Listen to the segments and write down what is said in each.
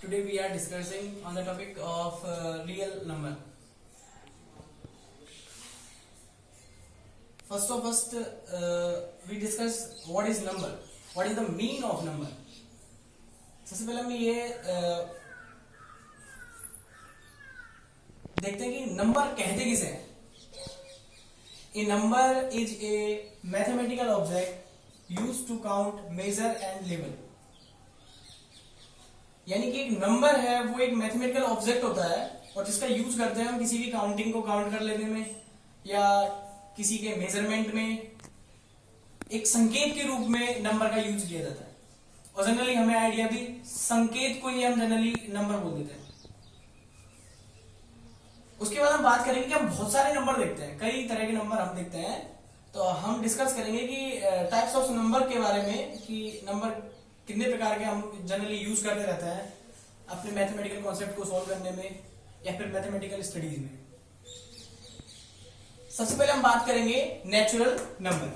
Today we are discussing on the topic of real number. First, we discuss what is number. What is the mean of number? सबसे पहले हम ये देखते हैं कि number कहते किसे हैं. A number is a mathematical object used to count, measure and label. यानी कि एक नंबर है वो एक मैथमेटिकल ऑब्जेक्ट होता है और जिसका यूज करते हैं हम किसी भी काउंटिंग को काउंट कर लेने में या किसी के मेजरमेंट में. एक संकेत के रूप में नंबर का यूज किया जाता है और जनरली हमें आइडिया भी संकेत को ही हम जनरली नंबर बोल देते हैं. उसके बाद हम बात करेंगे कि हम बहुत सारे नंबर देखते हैं, कई तरह के नंबर हम देखते हैं. तो हम डिस्कस करेंगे कि टाइप्स ऑफ नंबर के बारे में कि नंबर कितने प्रकार के हम जनरली यूज करते रहते हैं अपने मैथमेटिकल कॉन्सेप्ट को सॉल्व करने में या फिर मैथमेटिकल स्टडीज में. सबसे पहले हम बात करेंगे नेचुरल नंबर.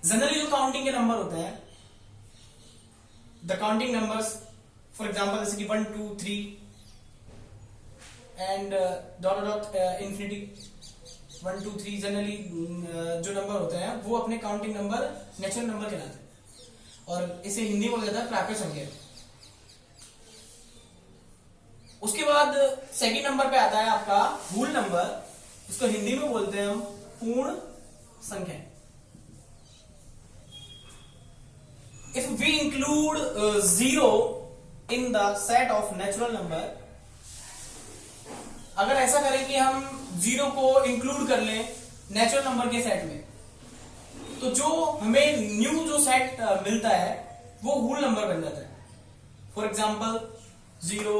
जनरली जो काउंटिंग के नंबर होते हैं, the counting numbers, for example जैसे कि 1 2 3 एंड डॉट इंफिनिटी 1 2 3, जनरली जो नंबर होते हैं वो अपने काउंटिंग नंबर नेचुरल नंबर कहलाते हैं और इसे हिंदी में बोला जाता है प्राकृत संख्या. उसके बाद सेकंड नंबर पे आता है आपका होल नंबर. इसको हिंदी में बोलते हैं हम पूर्ण संख्या. If we include zero in the set of natural number, अगर ऐसा करें कि हम जीरो को इंक्लूड कर लें नेचुरल नंबर के सेट में, तो जो हमें न्यू जो सेट मिलता है वो होल नंबर बन जाता है. फॉर एग्जाम्पल 0,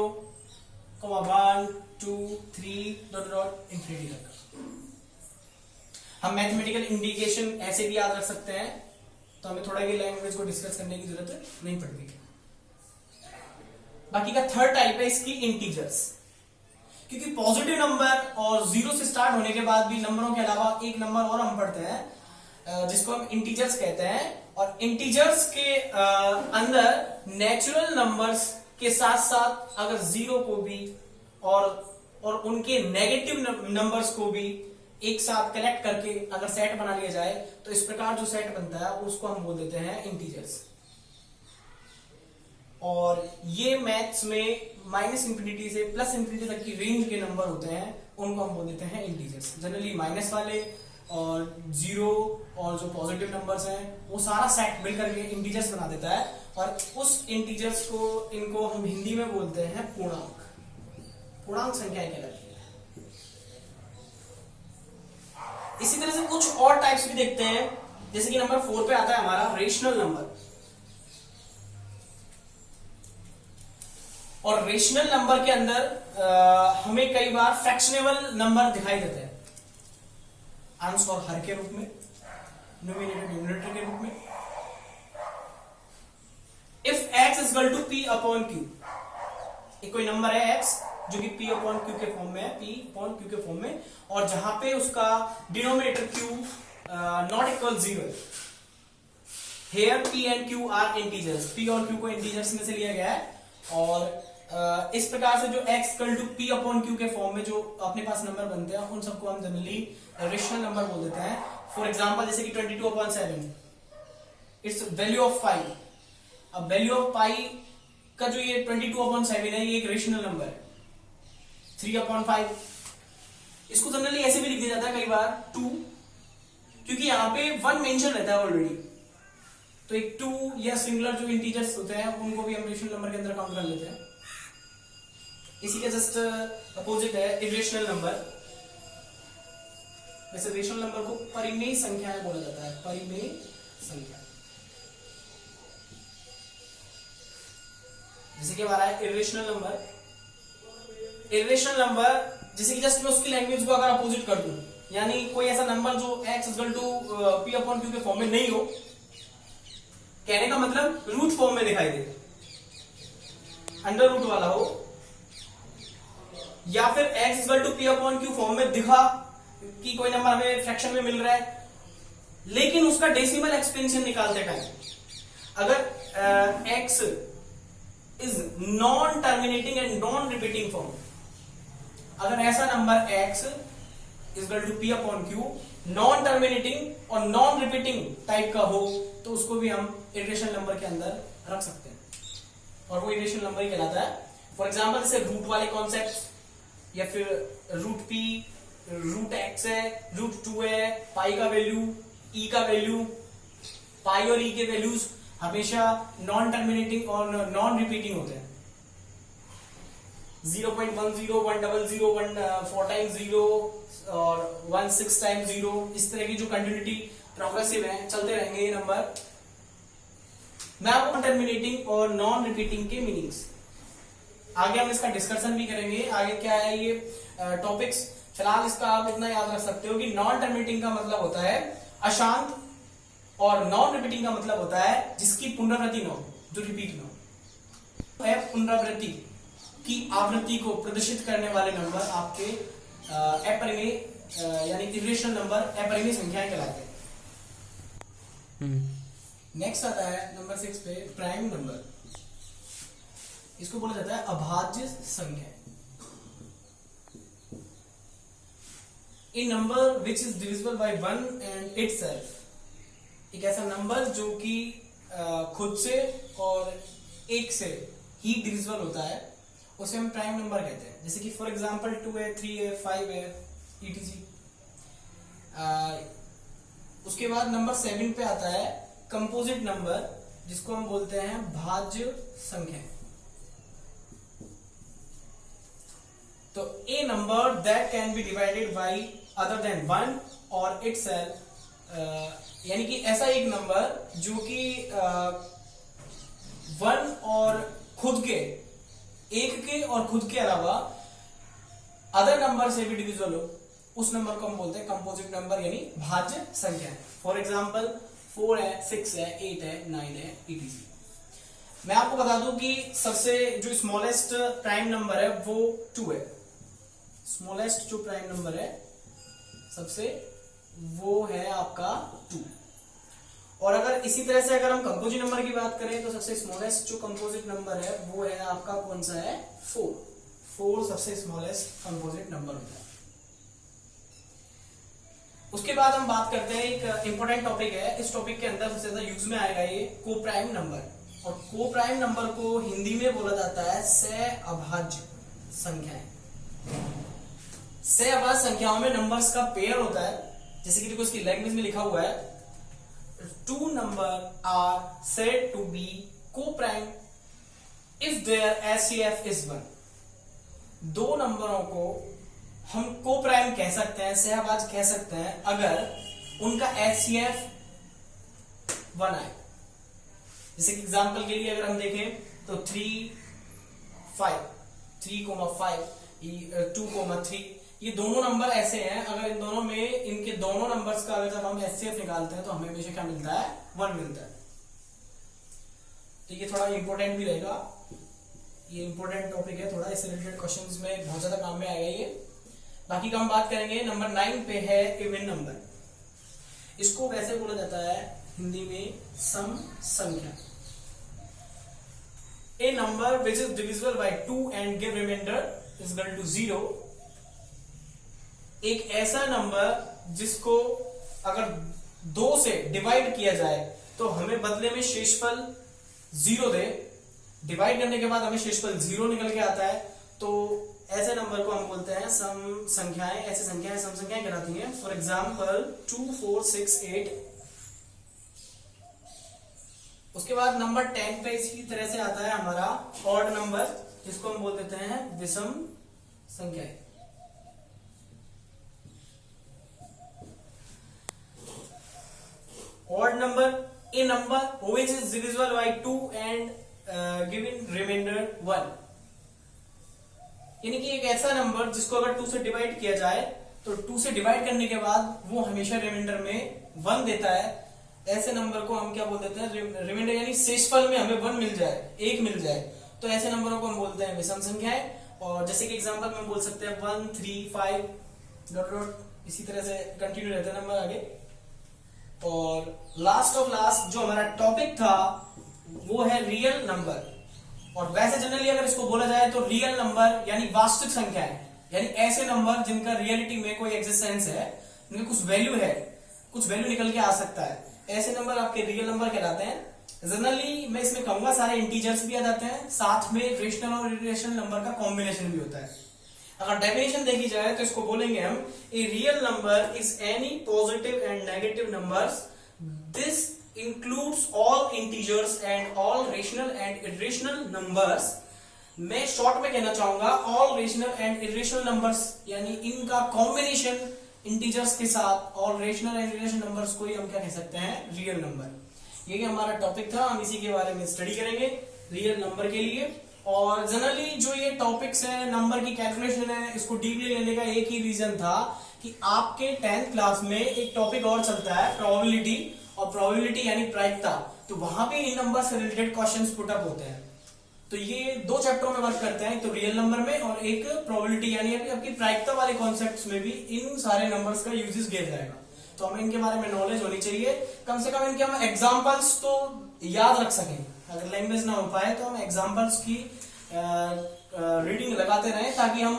1 2 3 डॉट इंफिनिटी तक. हम मैथमेटिकल इंडिकेशन ऐसे भी याद रख सकते हैं, तो हमें थोड़ा ये लैंग्वेज को डिस्कस करने की जरूरत नहीं पड़ती. बाकी का थर्ड टाइप है इसकी इंटीजर्स. क्योंकि पॉजिटिव नंबर और जीरो से स्टार्ट होने के बाद भी नंबरों के अलावा एक नंबर और हम पढ़ते हैं जिसको हम इंटीजर्स कहते हैं. और इंटीजर्स के अंदर नेचुरल नंबर्स के साथ साथ अगर जीरो को भी और उनके नेगेटिव नंबर्स को भी एक साथ कलेक्ट करके अगर सेट बना लिया जाए तो इस प्रकार जो सेट बनता है उसको हम बोल देते हैं इंटीजर्स. और ये मैथ्स में माइनस इंफिनिटी से प्लस इंफिनिटी तक की रेंज के नंबर होते हैं, उनको हम बोल देते हैं इंटीजर्स. जनरली माइनस वाले और जीरो और जो पॉजिटिव नंबर्स हैं वो सारा सेट मिलकर के इंटीजर्स बना देता है. और उस इंटीजर्स को इनको हम हिंदी में बोलते हैं पूर्णांक. पूर्णांक संख्याएं कहलाती है. इसी तरह से कुछ और टाइप्स भी देखते हैं, जैसे कि नंबर 4 पे आता है हमारा रेशनल नंबर. और रेशनल नंबर के अंदर हमें कई बार फ्रैक्शनेबल नंबर दिखाई देते हैं, अंश और हर के रूप में, न्यूमरेटर डिनोमिनेटर के रूप में. If x is equal to p upon q, एक कोई नंबर है x जो कि p अपॉन q के फॉर्म में है, p अपॉन q के फॉर्म में, और जहां पे उसका denominator q not equal 0. Here p and q are integers. p और q को इंटीजर्स में से लिया गया है और इस प्रकार से जो x equal to p upon q के फॉर्म में जो अपने पास नंबर बनते हैं उन सबको हम जनरली रेशनल नंबर बोल देते हैं. फॉर एग्जांपल जैसे कि 22 अपॉन 7, इट्स वैल्यू ऑफ पाई. अब वैल्यू ऑफ पाई का जो ये 22 अपॉन 7 है ये एक रेशनल नंबर है. 3 अपॉन 5, इसको जनरली ऐसे भी लिख दिया जाता है कई बार 2, क्योंकि यहाँ पे 1 मेंशन रहता है ऑलरेडी. तो एक 2 या सिंगुलर जो इंटीजर्स होते हैं उनको भी हम रेशनल नंबर के अंदर काउंट कर लेते हैं. इसी के जस्ट अपोजिट है इरेशनल नंबर. वैसे रेशनल नंबर को परिमेय संख्याएं बोला जाता है. परिमेय संख्या जैसे कि हमारा है इरेशनल नंबर. इरेशनल नंबर जैसे कि जस्ट मैं उसकी लैंग्वेज को अगर अपोजिट कर दूं, यानी कोई ऐसा नंबर जो x equal to p upon q के फॉर्म में नहीं हो, कहने का मतलब रूट फॉर्म में दिखाई दे, अंडर रूट वाला हो, या फिर x equal to p upon q form में दिखा कि कोई नंबर हमें फ्रैक्शन में मिल रहा है, लेकिन उसका डेसिमल एक्सपेंशन निकालते टाइम अगर x is non terminating and non repeating form. अगर ऐसा नंबर x is equal to p upon q non terminating और नॉन रिपीटिंग टाइप का हो तो उसको भी हम इटरेशन नंबर के अंदर रख सकते हैं और वो इटरेशन नंबर ही कहलाता है। फॉर एग्जाम्पल जैसे रूट वाले कॉन्सेप्ट या फिर रूट p रूट x है, रूट 2 है, पाई का वैल्यू, e का वैल्यू, पाई और e के वैल्यूज हमेशा नॉन टर्मिनेटिंग और नॉन रिपीटिंग होते हैं। 0.10, 100, 4 टाइम्स 0 और 16 टाइम्स 0, इस तरह की जो कंटिन्यूटी प्रोग्रेसिव है चलते रहेंगे ये नंबर। मैं आपको टर्मिनेटिंग और नॉन रिपीटिंग के मीनिंग्स आगे हम इसका डिस्कशन भी करेंगे। आगे क्या है ये टॉपिक्स, फिलहाल इसका आप इतना याद रख सकते हो कि नॉन टर्मिनेटिंग का मतलब होता है अशांत और नॉन रिपीटिंग का मतलब होता है जिसकी पुनरावृत्ति न हो, जो रिपीट न हो। है पुनरावृत्ति की आवृत्ति को प्रदर्शित करने वाले नंबर आपके अपरिमेय यानी इटरेशन नंबर, अपरिमेय संख्याएं कहलाते हैं। नेक्स्ट आता है नंबर 6 पे प्राइम नंबर। इसको बोला जाता है अभाज्य संख्या। A number which is divisible by 1 and itself. एक ऐसा नंबर जो कि खुद से और एक से ही डिविजिबल होता है उसे हम प्राइम नंबर कहते हैं। जैसे कि फॉर एग्जांपल 2 है, 3 है, 5 है, etc। उसके बाद नंबर 7 पे आता है कंपोजिट नंबर, जिसको हम बोलते हैं भाज्य संख्या। तो a number that can be divided by other than 1 और इटसेल्फ, यानी कि ऐसा एक नंबर जो कि 1 और खुद के, एक के और खुद के अलावा अदर नंबर से भी डिविजिबल हो, उस नंबर को हम बोलते हैं कंपोजिट नंबर यानी भाज्य संख्या। फॉर एग्जांपल 4 है, 6 है, 8 है, 9 है, etc। मैं आपको बता दूं कि सबसे जो स्मॉलेस्ट प्राइम नंबर है वो 2 है। स्मॉलेस्ट जो प्राइम नंबर है सबसे वो है आपका 2। और अगर इसी तरह से अगर हम कंपोजिट नंबर की बात करें तो सबसे स्मॉलेस्ट जो कंपोजिट नंबर है वो है आपका कौन सा है, 4। 4 सबसे स्मॉलेस्ट कंपोजिट नंबर होता है। उसके बाद हम बात करते हैं, एक इंपॉर्टेंट टॉपिक है, इस टॉपिक के अंदर सबसे ज्यादा यूज में आएगा ये को प्राइम नंबर। और को प्राइम नंबर को हिंदी में बोला जाता है सहअभाज्य संख्याएं। सहअभाज्य संख्याओं में नंबर्स का पेयर होता है, जैसे कि देखो इसकी लैंग्वेज में लिखा हुआ है, 2 number are said to be co-prime if their HCF is 1। 2 नंबरों को हम को-प्राइम कह सकते हैं, सहअभाज्य कह सकते हैं अगर उनका HCF 1 आए। जैसे कि एग्जांपल के लिए अगर हम देखें तो 3, 5, 3,5, 2,3, ये दोनों नंबर ऐसे हैं, अगर इन दोनों में इनके दोनों नंबर्स का अगर जब हम एचसीएफ निकालते हैं तो हमें हमेशा क्या मिलता है, 1 मिलता है। तो ये थोड़ा इंपॉर्टेंट भी रहेगा, ये इंपॉर्टेंट टॉपिक है थोड़ा, इससे रिलेटेड क्वेश्चंस में बहुत ज्यादा काम में आएगा ये। बाकी का हम बात करेंगे। नंबर 9 पे है इवन नंबर। इसको वैसे बोला जाता है हिंदी में सम संख्या। A number which is divisible by 2 and give remainder is equal to 0। एक ऐसा नंबर जिसको अगर 2 से डिवाइड किया जाए तो हमें बदले में शेषफल 0 दे, डिवाइड करने के बाद हमें शेषफल 0 निकल के आता है, तो ऐसे नंबर को हम बोलते हैं सम संख्याएं। ऐसे संख्याएं सम संख्याएं कहलाती हैं। For example 2, 4, 6, 8। उसके बाद नंबर 10 पे इसी तरह से आता है हमारा ऑड नंबर, जिसको हम बोल देते हैं विषम संख्याएं। odd number, a number which is divisible by 2 and given remainder 1। यानी कि एक ऐसा नंबर जिसको अगर 2 से डिवाइड किया जाए तो 2 से डिवाइड करने के बाद वो हमेशा रिमाइंडर में 1 देता है। ऐसे नंबर को हम क्या बोल देते हैं, रिमाइंडर यानी शेषफल में हमें 1 मिल जाए, 1 मिल जाए, तो ऐसे नंबरों को हम बोलते हैं विषम संख्याएं। और जैसे कि एग्जांपल में बोल सकते हैं 1, 3, 5 डॉट डॉट, इसी तरह से कंटिन्यू रहता है नंबर आगे। और लास्ट ऑफ लास्ट जो हमारा टॉपिक था वो है रियल नंबर। और वैसे जनरली अगर इसको बोला जाए तो रियल नंबर यानी वास्तविक संख्या है, यानी ऐसे नंबर जिनका रियलिटी में कोई एग्जिस्टेंस है, उनकी कुछ वैल्यू है, कुछ वैल्यू निकल के आ सकता है, ऐसे नंबर आपके रियल नंबर कहलाते हैं। जनरली मैं इसमें कहूंगा सारे इंटीजर्स भी आ जाते हैं, साथ में रेशनल और इरेशनल नंबर का कॉम्बिनेशन भी होता है। अगर डेफिनेशन देखी जाए तो इसको बोलेंगे हम a real number is any positive and negative numbers, this includes all integers and all rational and irrational numbers. मैं शॉर्ट में कहना चाहूंगा all rational and irrational numbers, यानी इनका कॉम्बिनेशन इंटीजर्स के साथ all rational and irrational numbers को ही हम क्या कह सकते हैं, रियल नंबर। ये हमारा टॉपिक था, हम इसी के बारे में स्टडी करेंगे रियल नंबर के लिए। और जनरली जो ये टॉपिक्स है, नंबर की कैलकुलेशन है, इसको डीपली लेने का एक ही रीजन था कि आपके 10th क्लास में एक टॉपिक और चलता है प्रोबेबिलिटी, और प्रोबेबिलिटी यानी प्रायिकता, तो वहां पे इन नंबर से रिलेटेड क्वेश्चंस पुट अप होते हैं। तो ये 2 चैप्टरों में वर्क करते हैं, तो रियल नंबर में और एक प्रोबेबिलिटी यानी आपकी प्रायिकता वाले कॉन्सेप्ट्स में भी इन सारे नंबर्स का यूजेस किया जाएगा। तो हमें इनके बारे में नॉलेज होनी चाहिए, कम से कम इनके हम एग्जांपल्स तो याद रख सकें। अगर लैंग्वेज ना हो पाए तो हम एग्जांपल्स की रीडिंग लगाते रहें, ताकि हम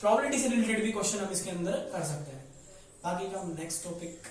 प्रोबेबिलिटी से रिलेटेड भी क्वेश्चन हम इसके अंदर कर सकते हैं। बाकी का हम नेक्स्ट टॉपिक